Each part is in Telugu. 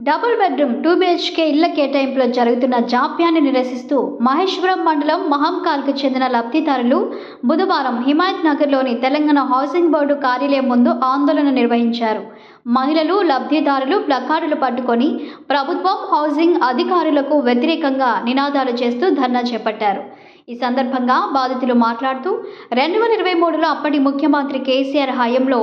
డబుల్ బెడ్రూమ్ 2 BHK ఇళ్ల కేటాయింపులో జరుగుతున్న జాప్యాన్ని నిరసిస్తూ మహేశ్వరం మండలం మహంకాల్కు చెందిన లబ్ధిదారులు బుధవారం హిమాయత్ నగర్లోని తెలంగాణ హౌసింగ్ బోర్డు కార్యాలయం ముందు ఆందోళన నిర్వహించారు. మహిళలు లబ్ధిదారులు ప్లకార్డులు పట్టుకొని ప్రభుత్వం హౌసింగ్ అధికారులకు వ్యతిరేకంగా నినాదాలు చేస్తూ ధర్నా చేపట్టారు. ఈ సందర్భంగా బాధితులు మాట్లాడుతూ 2023లో అప్పటి ముఖ్యమంత్రి కేసీఆర్ హయాంలో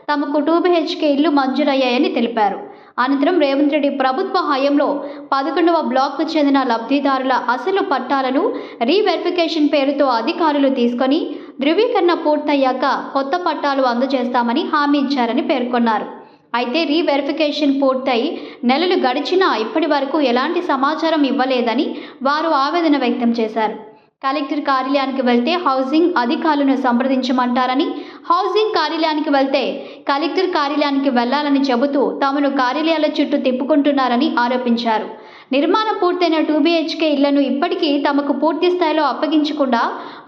తమకు 2 BHK ఇళ్లు మంజూరయ్యాయని తెలిపారు. అనంతరం రేవంత్ రెడ్డి ప్రభుత్వ హయాంలో 11వ బ్లాక్కు చెందిన లబ్ధిదారుల అసలు పట్టాలను రీవెరిఫికేషన్ పేరుతో అధికారులు తీసుకొని ధృవీకరణ పూర్తయ్యాక కొత్త పట్టాలు అందజేస్తామని హామీ ఇచ్చారని పేర్కొన్నారు. అయితే రీవెరిఫికేషన్ పూర్తయి నెలలు గడిచినా ఇప్పటి వరకు ఎలాంటి సమాచారం ఇవ్వలేదని వారు ఆవేదన వ్యక్తం చేశారు. కలెక్టర్ కార్యాలయానికి వెళ్తే హౌసింగ్ అధికారులను సంప్రదించమంటారని, హౌసింగ్ కార్యాలయానికి వెళ్తే కలెక్టర్ కార్యాలయానికి వెళ్లాలని చెబుతూ తమను కార్యాలయాల చుట్టూ తిప్పుకుంటున్నారని ఆరోపించారు. నిర్మాణం పూర్తయిన 2 BHK ఇళ్లను ఇప్పటికీ తమకు పూర్తి స్థాయిలో అప్పగించకుండా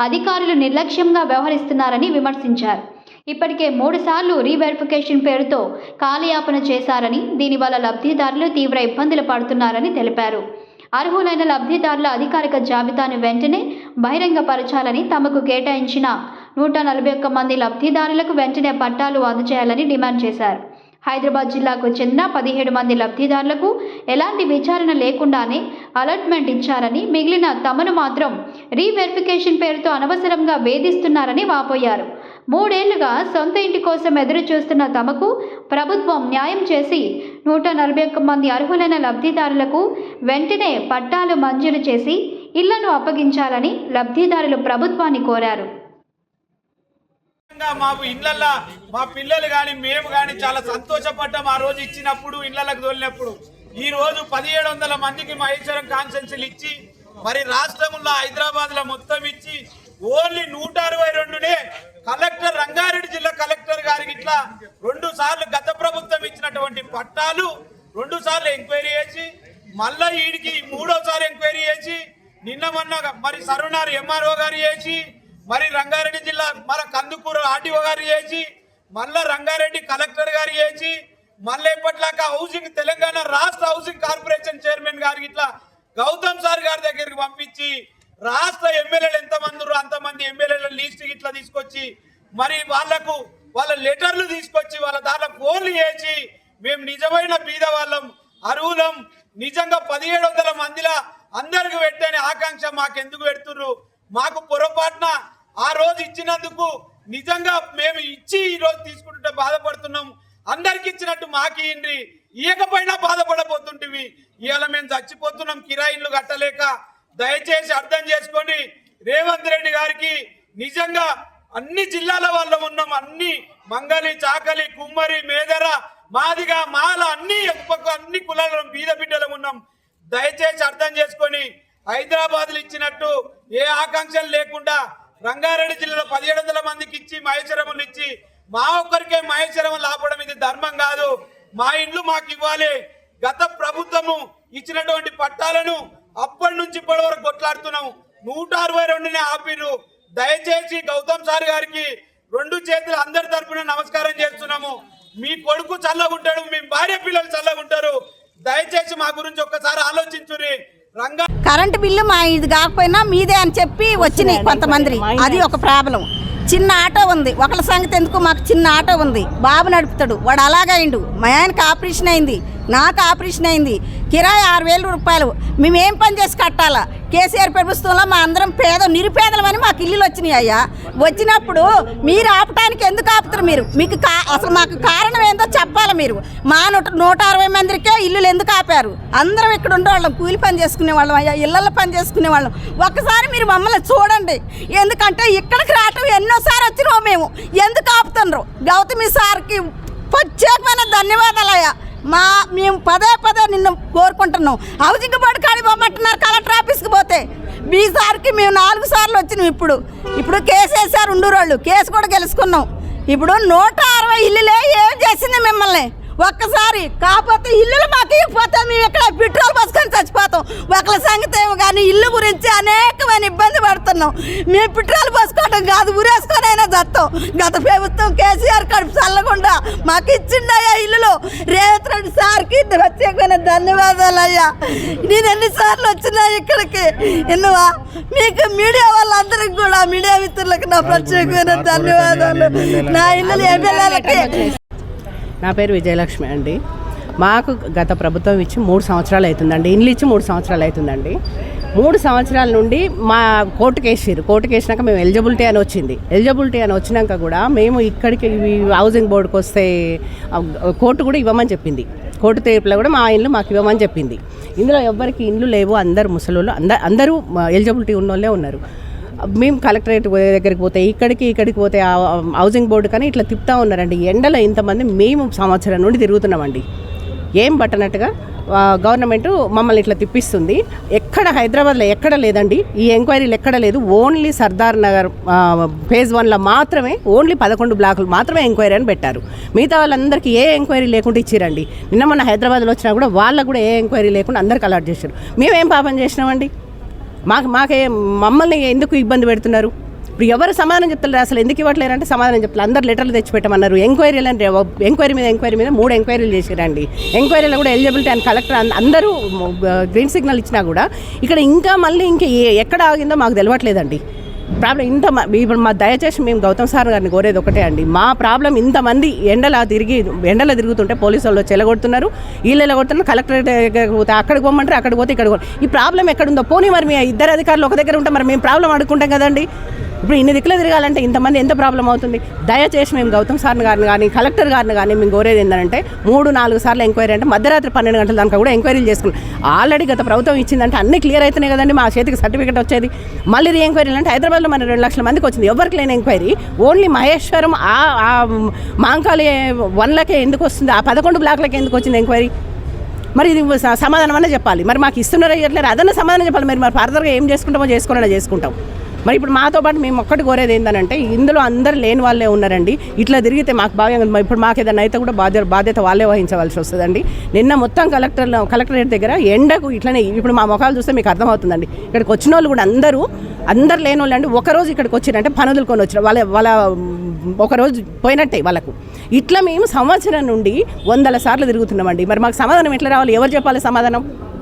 అధికారులు నిర్లక్ష్యంగా వ్యవహరిస్తున్నారని విమర్శించారు. ఇప్పటికే 3 సార్లు రీవెరిఫికేషన్ పేరుతో కాలయాపన చేశారని, దీనివల్ల లబ్ధిదారులు తీవ్ర ఇబ్బందులు పడుతున్నారని తెలిపారు. అర్హులైన లబ్ధిదారుల అధికారిక జాబితాను వెంటనే బహిరంగపరచాలని, తమకు కేటాయించిన 141 మంది లబ్ధిదారులకు వెంటనే పట్టాలు అందజేయాలని డిమాండ్ చేశారు. హైదరాబాద్ జిల్లాకు చెందిన 17 మంది లబ్ధిదారులకు ఎలాంటి విచారణ లేకుండానే అలాట్మెంట్ ఇచ్చారని, మిగిలిన తమను మాత్రం రీవెరిఫికేషన్ పేరుతో అనవసరంగా వేధిస్తున్నారని వాపోయారు. 3 ఏళ్లుగా సొంత ఇంటి కోసం ఎదురు చూస్తున్న తమకు ప్రభుత్వం న్యాయం చేసి 141 మంది అర్హులైన లబ్ధిదారులకు వెంటనే పట్టాలు మంజూరు చేసి ఇళ్లను అప్పగించాలని లబ్ధిదారులు ప్రభుత్వాన్ని కోరారు. మాకు ఇళ్లల్లో మా పిల్లలు కానీ మేము కానీ చాలా సంతోషపడ్డాం. ఆ రోజు ఇచ్చినప్పుడు ఇళ్లకు తోలినప్పుడు ఈ రోజు 1700 మందికి మహేశ్వరం కాన్సెన్సీలు ఇచ్చి మరి రాష్ట్రంలో హైదరాబాద్ లో మొత్తం ఇచ్చి ఓన్లీ 162నే కలెక్టర్ రంగారెడ్డి జిల్లా కలెక్టర్ గారికి ఇట్లా 2 సార్లు గత ప్రభుత్వం ఇచ్చినటువంటి పట్టాలు 2 సార్లు ఎంక్వైరీ చేసి మళ్ళా వీడికి 3వ సారి ఎంక్వైరీ చేసి నిన్న మొన్న మరి సరునార్ MRO గారు చేసి మరి రంగారెడ్డి జిల్లా మన కందుకూరు RTO గారు చేసి మళ్ళా రంగారెడ్డి కలెక్టర్ గారు చేసి మళ్ళీ ఎప్పట్లాగా హౌసింగ్ తెలంగాణ రాష్ట్ర హౌసింగ్ కార్పొరేషన్ చైర్మన్ గారికి ఇట్లా గౌతమ్ సార్ గారి దగ్గరికి పంపించి రాష్ట్ర ఎమ్మెల్యేలు ఎంతమంది అంతమంది ఎమ్మెల్యేల లిస్ట్ ఇట్లా తీసుకొచ్చి మరి వాళ్ళ లెటర్లు తీసుకొచ్చి వాళ్ళ దాంట్లో ఫోన్లు చేసి మేము నిజమైన బీద వాళ్ళం అర్హులం నిజంగా 1700 మందిలా అందరికి పెట్టని ఆకాంక్ష మాకెందుకు పెడుతుర్రు, మాకు పొరపాటున ఆ రోజు ఇచ్చినందుకు నిజంగా మేము ఇచ్చి ఈ రోజు తీసుకుంటుంటే బాధపడుతున్నాం, అందరికి ఇచ్చినట్టు మాకు ఇయ్యకపోయినా బాధపడబోతుంటివి. ఇవాళ మేము చచ్చిపోతున్నాం కిరాయిలు కట్టలేక. దయచేసి అర్థం చేసుకొని రేవంత్ రెడ్డి గారికి నిజంగా అన్ని జిల్లాల వాళ్ళ ఉన్నాం, అన్ని మంగలి చాకలి కుమ్మరి మేదర మాదిగ మాల అన్ని కులాల బీద బిడ్డలు ఉన్నాం. దయచేసి అర్థం చేసుకొని హైదరాబాద్ ఇచ్చినట్టు ఏ ఆకాంక్షలు లేకుండా రంగారెడ్డి జిల్లాలో 1700 మందికి ఇచ్చి మహేశ్వరములు ఇచ్చి మా ఒక్కరికే మహేశ్వరములు ఆపడం ఇది ధర్మం కాదు. మా ఇండ్లు మాకు ఇవ్వాలి. గత ప్రభుత్వము ఇచ్చినటువంటి పట్టాలను అప్పటి నుంచి ఇప్పటి వరకు కొట్లాడుతున్నాం. 162నే ఆపిరు. దయచేసి గౌతమ్ సార్ గారికి 2 చేతులు అందరి తరపున నమస్కారం చేస్తున్నాము. మీ కొడుకు చల్లగుంటాడు, మీ భార్య పిల్లలు చల్లగుంటారు. దయచేసి మా గురించి ఒక్కసారి ఆలోచించురి. కరెంటు బిల్లు మా ఇది కాకపోయినా మీదే అని చెప్పి వచ్చినాయి కొంతమంది. అది ఒక ప్రాబ్లం. చిన్న ఆటో ఉంది, ఒకళ్ళ సంగతి ఎందుకు, మాకు చిన్న ఆటో ఉంది, బాబు నడుపుతాడు, వాడు అలాగైండు. మా ఆయనకి ఆపరేషన్ అయింది, నాకు ఆపరేషన్ అయింది, కిరాయి 6000 రూపాయలు. మేమేం పని చేసి కట్టాలా? కేసీఆర్ ప్రభుత్వంలో మా అందరం నిరుపేదలమని మాకు ఇల్లులు వచ్చినాయి. అయ్యా వచ్చినప్పుడు మీరు ఆపటానికి ఎందుకు ఆపుతారు? మీరు మీకు అసలు మాకు కారణం ఏందో చెప్పాలి. మీరు మా 160 మందికే ఇల్లులు ఎందుకు ఆపారు? అందరం ఇక్కడ ఉండేవాళ్ళం, కూలి పని చేసుకునే వాళ్ళం, అయ్యా ఇళ్ళల్లో పని చేసుకునే వాళ్ళం. ఒక్కసారి మీరు మమ్మల్ని చూడండి. ఎందుకంటే ఇక్కడికి రావటం ఎన్నోసారి వచ్చినావు మేము, ఎందుకు ఆపుతున్నారు? గౌతమి సార్కి ప్రత్యేకమైన ధన్యవాదాలు అయ్యా. మేము పదే నిన్ను కోరుకుంటున్నాం. హౌసింగ్ బోర్డు కాడి పోమంటున్నారు కలెక్టర్ ఆఫీస్కి పోతే. బీసార్కి మేము 4 సార్లు వచ్చినాం. ఇప్పుడు కేసు వేసారు 2 రోజులు, కేసు కూడా గెలుచుకున్నాం. ఇప్పుడు 160 ఇల్లులే ఏం చేసింది మిమ్మల్ని ఒక్కసారి. కాకపోతే ఇల్లులు మాకు ఇవ్వకపోతే మేము ఇక్కడ పెట్రోల్ పోసుకొని చచ్చిపోతాం. ఒకళ్ళ సంగతి ఏమో కానీ ఇల్లు గురించి అనేకమైన ఇబ్బంది పడుతున్నాం. మేము పెట్రోల్ పోసుకొని చచ్చిపోవటం కాదు, ఊరేసుకొనైనా చస్తాం. గత ప్రభుత్వం కేసీఆర్ కడుపు చల్లకుండా మాకు ఇచ్చిండయ్యా ఇల్లులు. రేవంత్ రెడ్డి సార్కి ప్రత్యేకమైన ధన్యవాదాలు అయ్యా. నేను ఎన్నిసార్లు వచ్చినా ఇక్కడికి ఎన్నువా మీకు మీడియా వాళ్ళందరికీ కూడా, మీడియా మిత్రులకు నా ప్రత్యేకమైన ధన్యవాదాలు. నా ఇల్లు ఎమ్మెల్యేలకి. నా పేరు విజయలక్ష్మి అండి. మాకు గత ప్రభుత్వం ఇచ్చి 3 సంవత్సరాలు అవుతుందండి. ఇండ్లు ఇచ్చి 3 సంవత్సరాలు అవుతుందండి. 3 సంవత్సరాల నుండి మా కోర్టుకు వేసినాక మేము ఎలిజిబిలిటీ అని వచ్చినాక కూడా మేము ఇక్కడికి హౌసింగ్ బోర్డుకి వస్తే కోర్టు కూడా ఇవ్వమని చెప్పింది. కోర్టు తీర్పులో కూడా మా ఇల్లు మాకు ఇవ్వమని చెప్పింది. ఇందులో ఎవ్వరికి ఇండ్లు లేవు, అందరు ముసలోళ్ళు, అందరూ ఎలిజిబిలిటీ ఉన్నోళ్ళే ఉన్నారు. మేము కలెక్టరేట్ దగ్గరికి పోతే ఇక్కడికి పోతే హౌసింగ్ బోర్డు కానీ ఇట్లా తిప్పుతూ ఉన్నారండి. ఎండలో ఇంతమంది మేము సంవత్సరం నుండి తిరుగుతున్నామండి. ఏం పట్టనట్టుగా గవర్నమెంట్ మమ్మల్ని ఇట్లా తిప్పిస్తుంది. ఎక్కడ హైదరాబాద్లో ఎక్కడ లేదండి, ఈ ఎంక్వైరీలు ఎక్కడ లేదు. ఓన్లీ సర్దార్ నగర్ ఫేజ్ 1లో మాత్రమే ఓన్లీ 11 బ్లాకులు మాత్రమే ఎంక్వైరీ అని పెట్టారు. మిగతా వాళ్ళందరికీ ఏ ఎంక్వైరీ లేకుండా ఇచ్చిరండి. నిన్న మొన్న హైదరాబాద్లో వచ్చినా కూడా వాళ్ళకు కూడా ఏ ఎంక్వైరీ లేకుండా అందరికి అలాట్ చేశారు. మేమేం పాపం చేసినామండి? మమ్మల్ని ఎందుకు ఇబ్బంది పెడుతున్నారు? ఇప్పుడు ఎవరు సమాధానం చెప్తారు? అసలు ఎందుకు ఇవ్వట్లేరంటే సమాధానం చెప్తారు. అందరు లెటర్లు తెచ్చిపెట్టమన్నారు. ఎంక్వైరీ మీద 3 ఎంక్వైరీలు చేశారండి. ఎంక్వైరీలో కూడా ఎలిజిబిలిటీ అని కలెక్టర్ అందరూ గ్రీన్ సిగ్నల్ ఇచ్చినా కూడా ఇక్కడ ఇంకా ఎక్కడ ఆగిందో మాకు తెలియట్లేదండి. ప్రాబ్లం ఇప్పుడు దయచేసి మేము గౌతమ్ సార్ గారిని కోరేది ఒకటే అండి. మా ప్రాబ్లం ఇంతమంది ఎండలో తిరుగుతుంటే పోలీసు వాళ్ళు చెలగొడుతున్నారు, వీళ్ళు ఎలగొడుతున్నారు. కలెక్టరేట్ పోతే అక్కడికి పోమంటారు, అక్కడికి పోతే ఇక్కడికి పోయి. ఈ ప్రాబ్లం ఎక్కడుందో పోనీ మరి మీ 2 అధికారులు ఒక దగ్గర ఉంటే మరి మేము ప్రాబ్లం అడుక్కుంటాం కదండి. ఇప్పుడు ఇన్ని దిక్కులు తిరగాలంటే ఇంతమంది ఎంత ప్రాబ్లం అవుతుంది? దయచేసి మేము గౌతమ్ సార్ గారిని కానీ కలెక్టర్ గారిని కానీ మేము కోరేది ఏంటంటే 3-4 సార్లు ఎంక్వైరీ అంటే మధ్యరాత్రి 12 గంటల దాకా కూడా ఎంక్వైరీలు చేసుకున్నాం. ఆల్రెడీ గత ప్రభుత్వం ఇచ్చిందంటే అన్ని క్లియర్ అవుతున్నాయి కదండి. మా చేతికి సర్టిఫికేట్ వచ్చేది. మళ్ళీ రీ ఎంక్వైరీలు అంటే హైదరాబాద్లో మన 2 లక్షల మందికి వచ్చింది. ఎవరికి లేని ఎంక్వైరీ ఓన్లీ మహేశ్వరం మాంకాళి 1లకే ఎందుకు వస్తుంది? ఆ 11 బ్లాక్లకి ఎందుకు వచ్చింది ఎంక్వైరీ? మరి ఇది సమాధానం అనే చెప్పాలి. మరి మాకు ఇస్తున్నారో ఇవ్వట్లేదు అదన్నా సమాధానం చెప్పాలి. మరి ఫర్దర్గా ఏం చేసుకుంటాం. మరి ఇప్పుడు మాతో పాటు మేము ఒక్కటి కోరేది ఏంటంటే ఇందులో అందరు లేని వాళ్ళే ఉన్నారండి. ఇట్లా తిరిగితే మాకు బాగా ఇప్పుడు మాకు ఏదైనా అయితే కూడా బాధ్యత వాళ్ళే వహించవలసి వస్తుందండి. నిన్న మొత్తం కలెక్టరేట్ దగ్గర ఎండకు ఇట్లనే ఇప్పుడు మా ముఖాలు చూస్తే మీకు అర్థమవుతుందండి. ఇక్కడికి వచ్చిన వాళ్ళు కూడా అందరు లేని వాళ్ళు అండి. ఒకరోజు ఇక్కడికి వచ్చిరంటే పనులు కొని వచ్చిన వాళ్ళ ఒకరోజు పోయినట్టే వాళ్ళకు. ఇట్లా మేము సంవత్సరం నుండి 100 సార్లు తిరుగుతున్నామండి. మరి మాకు సమాధానం ఎట్లా రావాలి? ఎవరు చెప్పాలి సమాధానం?